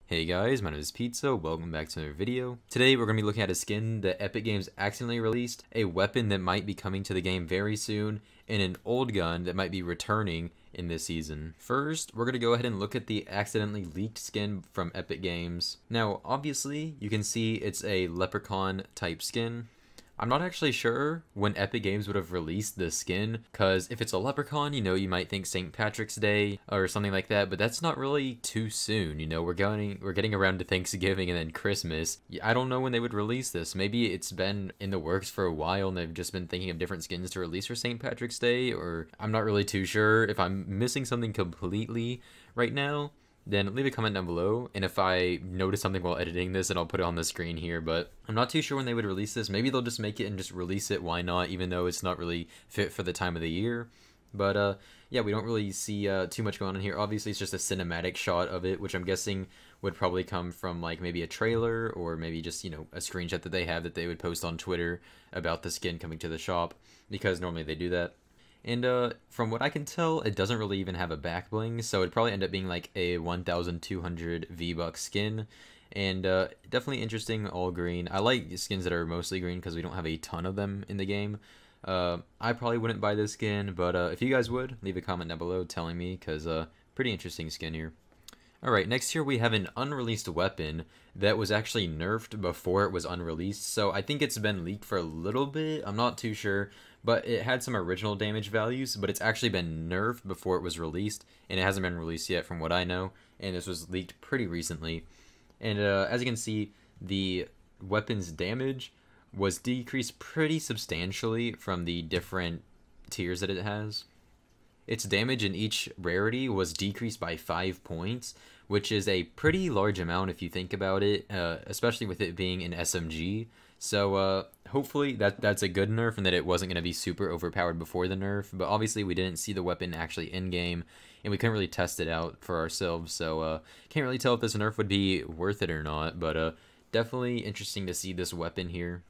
Hey guys, my name is Pizzeh, welcome back to another video. Today we're going to be looking at a skin that Epic Games accidentally released, a weapon that might be coming to the game very soon, and an old gun that might be returning in this season. First, we're going to go ahead and look at the accidentally leaked skin from Epic Games. Now, obviously, you can see it's a Leprechaun type skin. I'm not actually sure when Epic Games would have released this skin, because if it's a leprechaun, you might think St. Patrick's Day or something like that, but that's not really too soon. We're getting around to Thanksgiving and then Christmas. I don't know when they would release this. Maybe it's been in the works for a while and they've just been thinking of different skins to release for St. Patrick's Day, or I'm not really too sure. If I'm missing something completely right now, then leave a comment down below, and if I notice something while editing this, then I'll put it on the screen here. But I'm not too sure when they would release this. Maybe they'll just make it and just release it, why not, even though it's not really fit for the time of the year. But yeah, we don't really see too much going on here. Obviously, it's just a cinematic shot of it, which I'm guessing would probably come from like maybe a trailer, or maybe just, a screenshot that they have that they would post on Twitter about the skin coming to the shop, because normally they do that. And from what I can tell, it doesn't really even have a back bling, so it'd probably end up being like a 1,200 V-Buck skin. And definitely interesting, all green. I like skins that are mostly green because we don't have a ton of them in the game. I probably wouldn't buy this skin, but if you guys would, leave a comment down below telling me, because pretty interesting skin here. Alright, next here we have an unreleased weapon that was actually nerfed before it was unreleased, so I think it's been leaked for a little bit, I'm not too sure, but it had some original damage values, but it's actually been nerfed before it was released, and it hasn't been released yet from what I know, and this was leaked pretty recently. And as you can see, the weapon's damage was decreased pretty substantially from the different tiers that it has. Its damage in each rarity was decreased by 5 points, which is a pretty large amount if you think about it, especially with it being an SMG. So hopefully that's a good nerf and that it wasn't going to be super overpowered before the nerf, but obviously we didn't see the weapon actually in-game, and we couldn't really test it out for ourselves, so can't really tell if this nerf would be worth it or not, but definitely interesting to see this weapon here.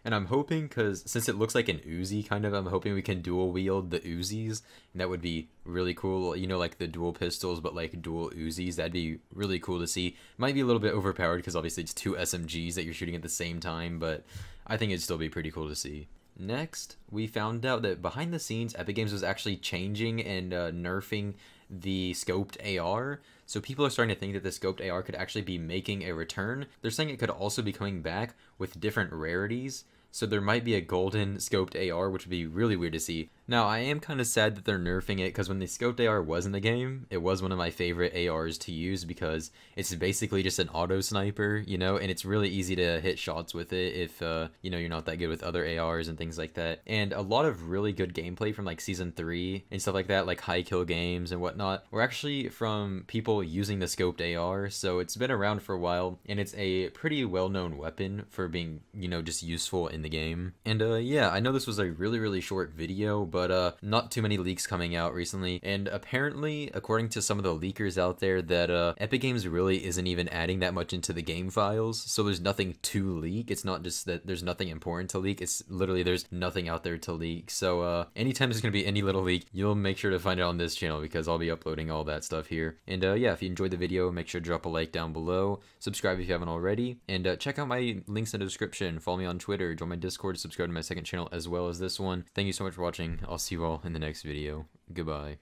And I'm hoping, because since it looks like an Uzi kind of, I'm hoping we can dual wield the Uzis, and that would be really cool. Like the dual pistols, but like dual Uzis, that'd be really cool to see. Might be a little bit overpowered because obviously it's two SMGs that you're shooting at the same time, but I think it'd still be pretty cool to see. Next, we found out that behind the scenes, Epic Games was actually changing and nerfing the scoped AR. So people are starting to think that the scoped AR could actually be making a return. They're saying it could also be coming back with different rarities. So there might be a golden scoped AR, which would be really weird to see. Now, I am kind of sad that they're nerfing it, because when the scoped AR was in the game, it was one of my favorite ARs to use, because it's basically just an auto sniper, and it's really easy to hit shots with it if, you're not that good with other ARs and things like that. And a lot of really good gameplay from like Season 3 and stuff like that, like high kill games and whatnot, were actually from people using the scoped AR, so it's been around for a while, and it's a pretty well-known weapon for being, just useful in the game. And yeah, I know this was a really short video, but not too many leaks coming out recently, and apparently, according to some of the leakers out there, that Epic Games really isn't even adding that much into the game files, so there's nothing to leak. It's not just that there's nothing important to leak, it's literally there's nothing out there to leak. So anytime there's gonna be any little leak, you'll make sure to find it on this channel, because I'll be uploading all that stuff here. And yeah, if you enjoyed the video, make sure to drop a like down below, subscribe if you haven't already, and check out my links in the description, follow me on Twitter, join my Discord, subscribe to my second channel as well as this one. Thank you so much for watching. I'll see you all in the next video. Goodbye.